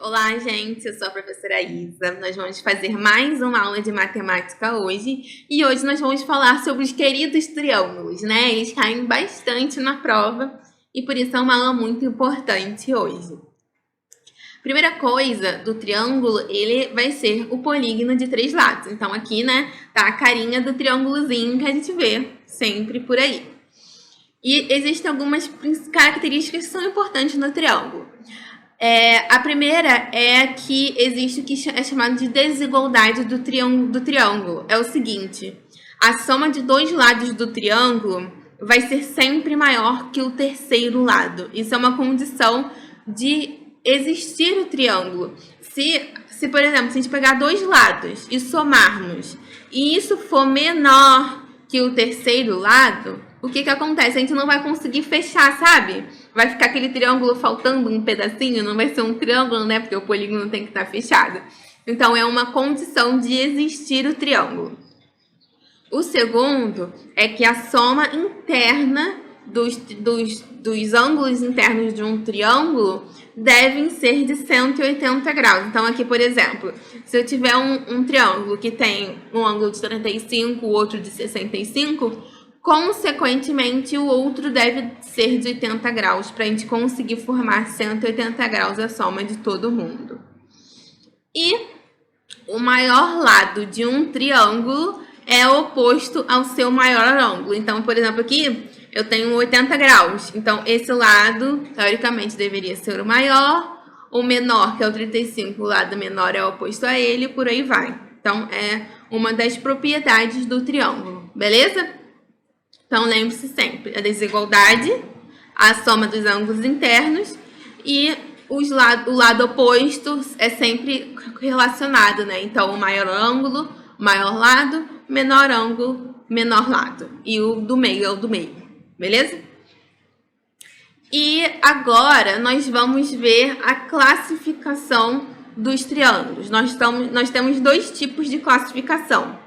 Olá, gente, eu sou a professora Isa. Nós vamos fazer mais uma aula de matemática hoje e hoje nós vamos falar sobre os queridos triângulos, né? Eles caem bastante na prova e por isso é uma aula muito importante hoje. Primeira coisa do triângulo, ele vai ser o polígono de 3 lados. Então aqui, né, tá a carinha do triângulozinho que a gente vê sempre por aí. E existem algumas características que são importantes no triângulo. A primeira é que existe o que é chamado de desigualdade do triângulo. É o seguinte, a soma de dois lados do triângulo vai ser sempre maior que o terceiro lado. Isso é uma condição de existir o triângulo. Se por exemplo, se a gente pegar dois lados e somarmos, e isso for menor que o terceiro lado, o que acontece? A gente não vai conseguir fechar, sabe? Vai ficar aquele triângulo faltando um pedacinho, não vai ser um triângulo, né? Porque o polígono tem que estar fechado. Então, é uma condição de existir o triângulo. O segundo é que a soma interna dos ângulos internos de um triângulo devem ser de 180 graus. Então, aqui, por exemplo, se eu tiver um triângulo que tem um ângulo de 35, o outro de 65, consequentemente, o outro deve ser de 80 graus para a gente conseguir formar 180 graus a soma de todo mundo. E o maior lado de um triângulo é oposto ao seu maior ângulo. Então, por exemplo, aqui eu tenho 80 graus. Então, esse lado, teoricamente, deveria ser o maior. O menor, que é o 35, o lado menor é oposto a ele, e por aí vai. Então, é uma das propriedades do triângulo, beleza? Então, lembre-se sempre, a desigualdade, a soma dos ângulos internos e o lado oposto é sempre relacionado, né? Então, o maior ângulo, maior lado, menor ângulo, menor lado. E o do meio é o do meio, beleza? E agora, nós vamos ver a classificação dos triângulos. Nós temos dois tipos de classificação.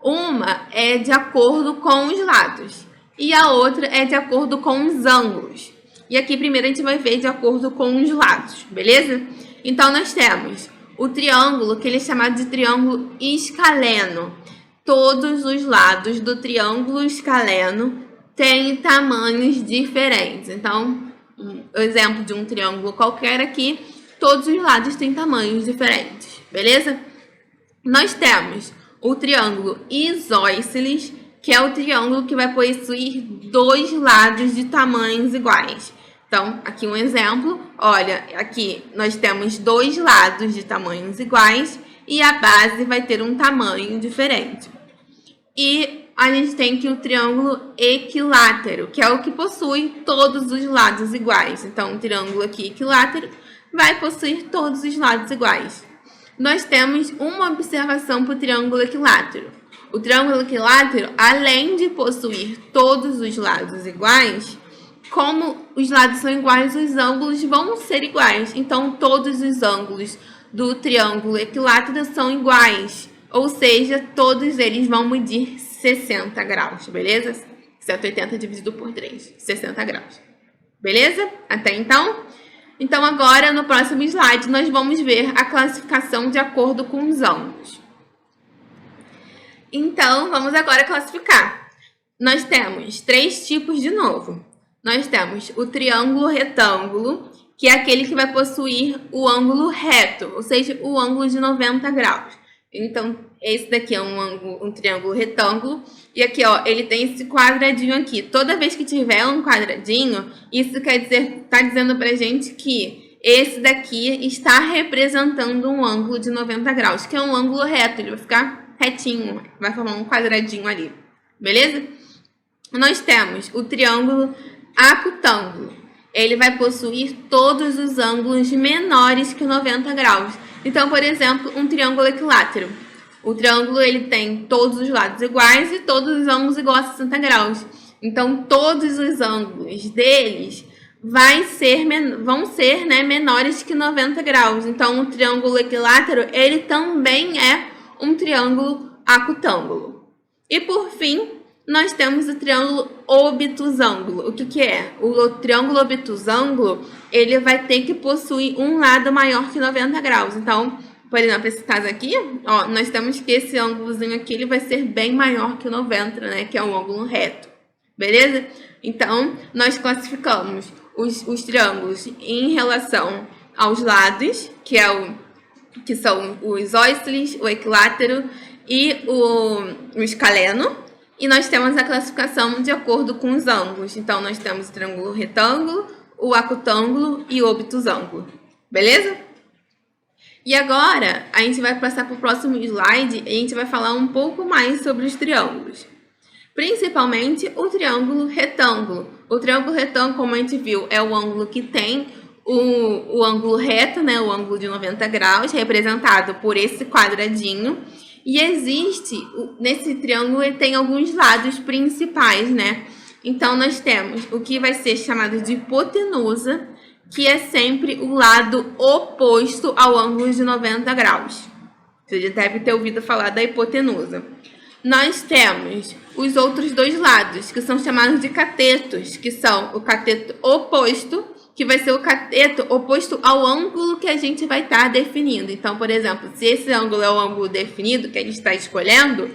Uma é de acordo com os lados e a outra é de acordo com os ângulos. E aqui primeiro a gente vai ver de acordo com os lados, beleza? Então nós temos o triângulo, que ele é chamado de triângulo escaleno. Todos os lados do triângulo escaleno têm tamanhos diferentes. Então, o exemplo de um triângulo qualquer aqui, todos os lados têm tamanhos diferentes, beleza? Nós temos o triângulo isósceles, que é o triângulo que vai possuir dois lados de tamanhos iguais. Então, aqui um exemplo, olha, aqui nós temos dois lados de tamanhos iguais e a base vai ter um tamanho diferente. E a gente tem aqui o triângulo equilátero, que é o que possui todos os lados iguais. Então, o triângulo aqui equilátero vai possuir todos os lados iguais. Nós temos uma observação para o triângulo equilátero. O triângulo equilátero, além de possuir todos os lados iguais, como os lados são iguais, os ângulos vão ser iguais. Então, todos os ângulos do triângulo equilátero são iguais. Ou seja, todos eles vão medir 60 graus, beleza? 180 dividido por 3, 60 graus. Beleza? Até então? Então, agora, no próximo slide, nós vamos ver a classificação de acordo com os ângulos. Então, vamos agora classificar. Nós temos três tipos de novo. Nós temos o triângulo retângulo, que é aquele que vai possuir o ângulo reto, ou seja, o ângulo de 90 graus. Então, esse daqui é um triângulo retângulo. E aqui, ó, ele tem esse quadradinho aqui. Toda vez que tiver um quadradinho, isso quer dizer, está dizendo pra gente que esse daqui está representando um ângulo de 90 graus, que é um ângulo reto. Ele vai ficar retinho, vai formar um quadradinho ali. Beleza? Nós temos o triângulo acutângulo. Ele vai possuir todos os ângulos menores que 90 graus. Então, por exemplo, um triângulo equilátero. O triângulo ele tem todos os lados iguais e todos os ângulos iguais a 60 graus. Então, todos os ângulos deles vão ser né, menores que 90 graus. Então, o triângulo equilátero ele também é um triângulo acutângulo. E, por fim, nós temos o triângulo obtusângulo. O que é? O triângulo obtusângulo ele vai ter que possuir um lado maior que 90 graus. Então, por exemplo, esse caso aqui, ó, nós temos que esse ângulozinho aqui, ele vai ser bem maior que o 90, né? Que é um ângulo reto. Beleza? Então, nós classificamos os triângulos em relação aos lados, que são o isósceles, o equilátero e o escaleno. E nós temos a classificação de acordo com os ângulos. Então, nós temos o triângulo retângulo, o acutângulo e o obtusângulo. Beleza? E agora, a gente vai passar para o próximo slide e a gente vai falar um pouco mais sobre os triângulos. Principalmente o triângulo retângulo. O triângulo retângulo, como a gente viu, é o ângulo que tem o ângulo reto, né? O ângulo de 90 graus, representado por esse quadradinho. E existe, nesse triângulo, ele tem alguns lados principais, né? Então, nós temos o que vai ser chamado de hipotenusa, que é sempre o lado oposto ao ângulo de 90 graus. Você já deve ter ouvido falar da hipotenusa. Nós temos os outros dois lados, que são chamados de catetos, que são o cateto oposto, que vai ser o cateto oposto ao ângulo que a gente vai estar definindo. Então, por exemplo, se esse ângulo é o ângulo definido que a gente está escolhendo,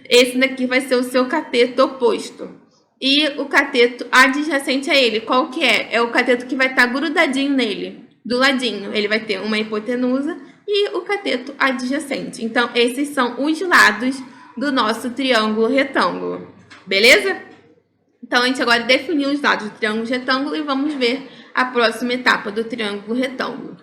esse daqui vai ser o seu cateto oposto. E o cateto adjacente a ele, qual que é? É o cateto que vai estar grudadinho nele, do ladinho. Ele vai ter uma hipotenusa e o cateto adjacente. Então, esses são os lados do nosso triângulo retângulo. Beleza? Então, a gente agora definiu os lados do triângulo retângulo e vamos ver a próxima etapa do triângulo retângulo.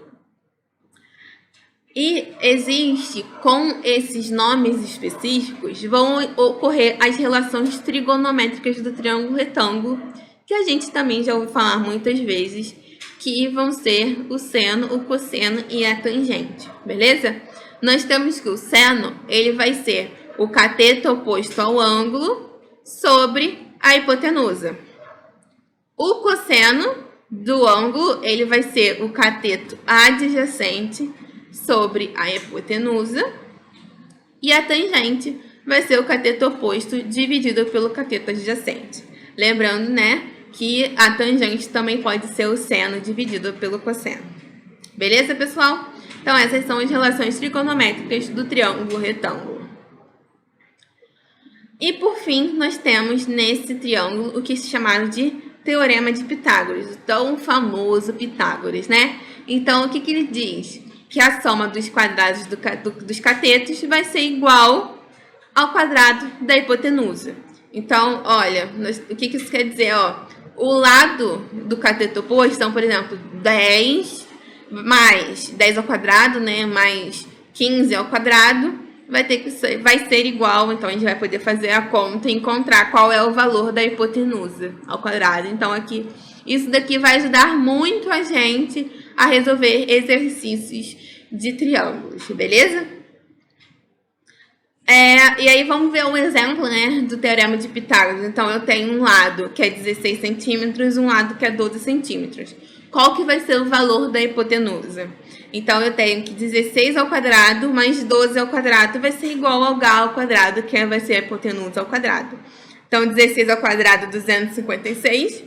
E existe, com esses nomes específicos, vão ocorrer as relações trigonométricas do triângulo retângulo, que a gente também já ouviu falar muitas vezes, que vão ser o seno, o cosseno e a tangente, beleza? Nós temos que o seno, ele vai ser o cateto oposto ao ângulo sobre a hipotenusa. O cosseno do ângulo, ele vai ser o cateto adjacente sobre a hipotenusa, e a tangente vai ser o cateto oposto dividido pelo cateto adjacente. Lembrando, né, que a tangente também pode ser o seno dividido pelo cosseno. Beleza, pessoal? Então, essas são as relações trigonométricas do triângulo retângulo. E, por fim, nós temos nesse triângulo o que se chama de Teorema de Pitágoras, o tão famoso Pitágoras, né? Então, o que ele diz? Que a soma dos quadrados dos catetos vai ser igual ao quadrado da hipotenusa. Então, olha, o que isso quer dizer? Ó, o lado do cateto oposto, então, por exemplo, 10 mais 10 ao quadrado, né, mais 15 ao quadrado, vai ser igual, então a gente vai poder fazer a conta e encontrar qual é o valor da hipotenusa ao quadrado. Então, aqui, isso daqui vai ajudar muito a gente a resolver exercícios de triângulos, beleza? E aí vamos ver um exemplo, né, do Teorema de Pitágoras. Então, eu tenho um lado que é 16 centímetros e um lado que é 12 centímetros. Qual que vai ser o valor da hipotenusa? Então, eu tenho que 16 ao quadrado mais 12 ao quadrado vai ser igual ao H ao quadrado, que vai ser a hipotenusa ao quadrado. Então, 16 ao quadrado, 256.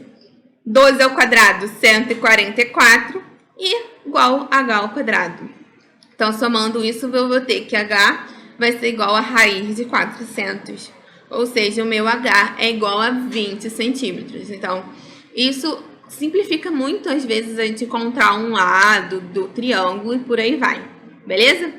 12 ao quadrado, 144. E igual a H ao quadrado. Então, somando isso, eu vou ter que H vai ser igual a raiz de 400. Ou seja, o meu H é igual a 20 centímetros. Então, isso simplifica muito, às vezes, a gente encontrar um lado do triângulo e por aí vai. Beleza?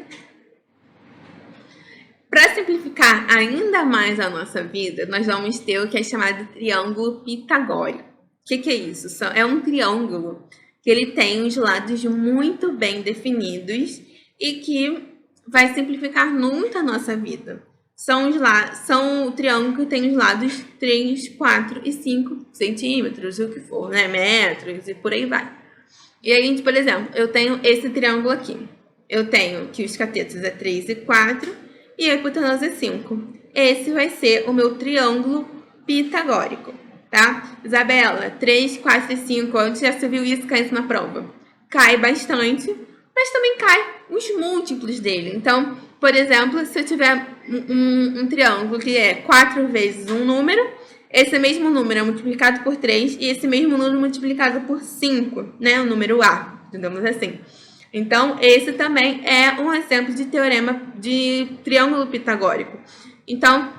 Para simplificar ainda mais a nossa vida, nós vamos ter o que é chamado de triângulo pitagórico. O que é isso? É um triângulo que ele tem os lados muito bem definidos e que vai simplificar muito a nossa vida. São o triângulo que tem os lados 3, 4 e 5 centímetros, o que for, né? Metros e por aí vai. E aí, por exemplo, eu tenho esse triângulo aqui. Eu tenho que os catetos é 3 e 4 e a hipotenusa é 5. Esse vai ser o meu triângulo pitagórico, tá? Isabela, 3, 4 e 5, onde já se viu isso caindo na prova? Cai bastante, mas também cai os múltiplos dele. Então, por exemplo, se eu tiver um triângulo que é 4 vezes um número, esse mesmo número é multiplicado por 3 e esse mesmo número multiplicado por 5, né? O número A, digamos assim. Então, esse também é um exemplo de teorema de triângulo pitagórico. Então,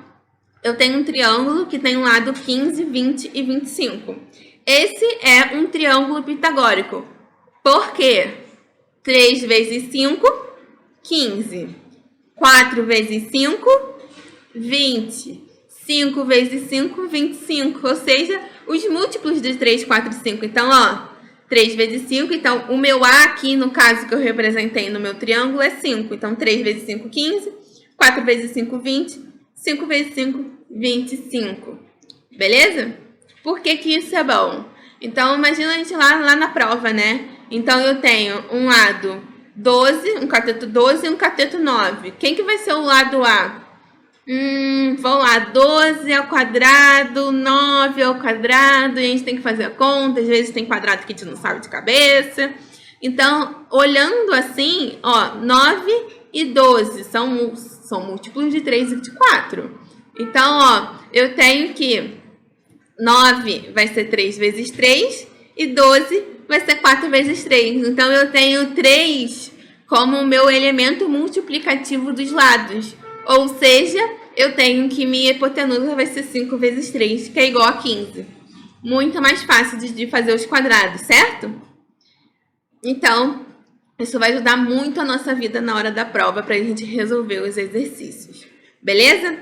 eu tenho um triângulo que tem um lado 15, 20 e 25. Esse é um triângulo pitagórico. Por quê? 3 vezes 5, 15. 4 vezes 5, 20. 5 vezes 5, 25. Ou seja, os múltiplos de 3, 4 e 5. Então, ó, 3 vezes 5. Então, o meu A aqui, no caso que eu representei no meu triângulo, é 5. Então, 3 vezes 5, 15. 4 vezes 5, 20. 5 vezes 5, 25. Beleza? Por que que isso é bom? Então, imagina a gente lá na prova, né? Então, eu tenho um lado 12, um cateto 12 e um cateto 9. Quem que vai ser o lado A? Vamos lá, 12 ao quadrado, 9 ao quadrado, e a gente tem que fazer a conta, às vezes tem quadrado que a gente não sabe de cabeça. Então, olhando assim, ó, 9 e 12 são múltiplos de 3 e de 4. Então, ó, eu tenho que 9 vai ser 3 vezes 3 e 12 vai ser 4 vezes 3. Então, eu tenho 3 como o meu elemento multiplicativo dos lados. Ou seja, eu tenho que minha hipotenusa vai ser 5 vezes 3, que é igual a 15. Muito mais fácil de fazer os quadrados, certo? Então, isso vai ajudar muito a nossa vida na hora da prova para a gente resolver os exercícios. Beleza?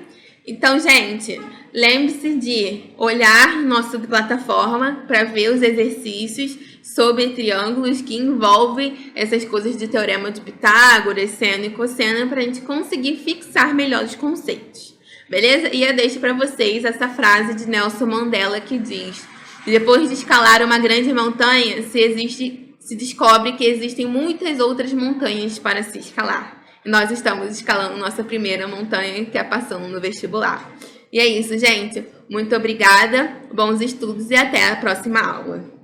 Então, gente, lembre-se de olhar nossa plataforma para ver os exercícios sobre triângulos que envolvem essas coisas de teorema de Pitágoras, seno e cosseno, para a gente conseguir fixar melhor os conceitos. Beleza? E eu deixo para vocês essa frase de Nelson Mandela que diz: depois de escalar uma grande montanha, se descobre que existem muitas outras montanhas para se escalar. E nós estamos escalando nossa primeira montanha, que é passando no vestibular. E é isso, gente. Muito obrigada, bons estudos e até a próxima aula.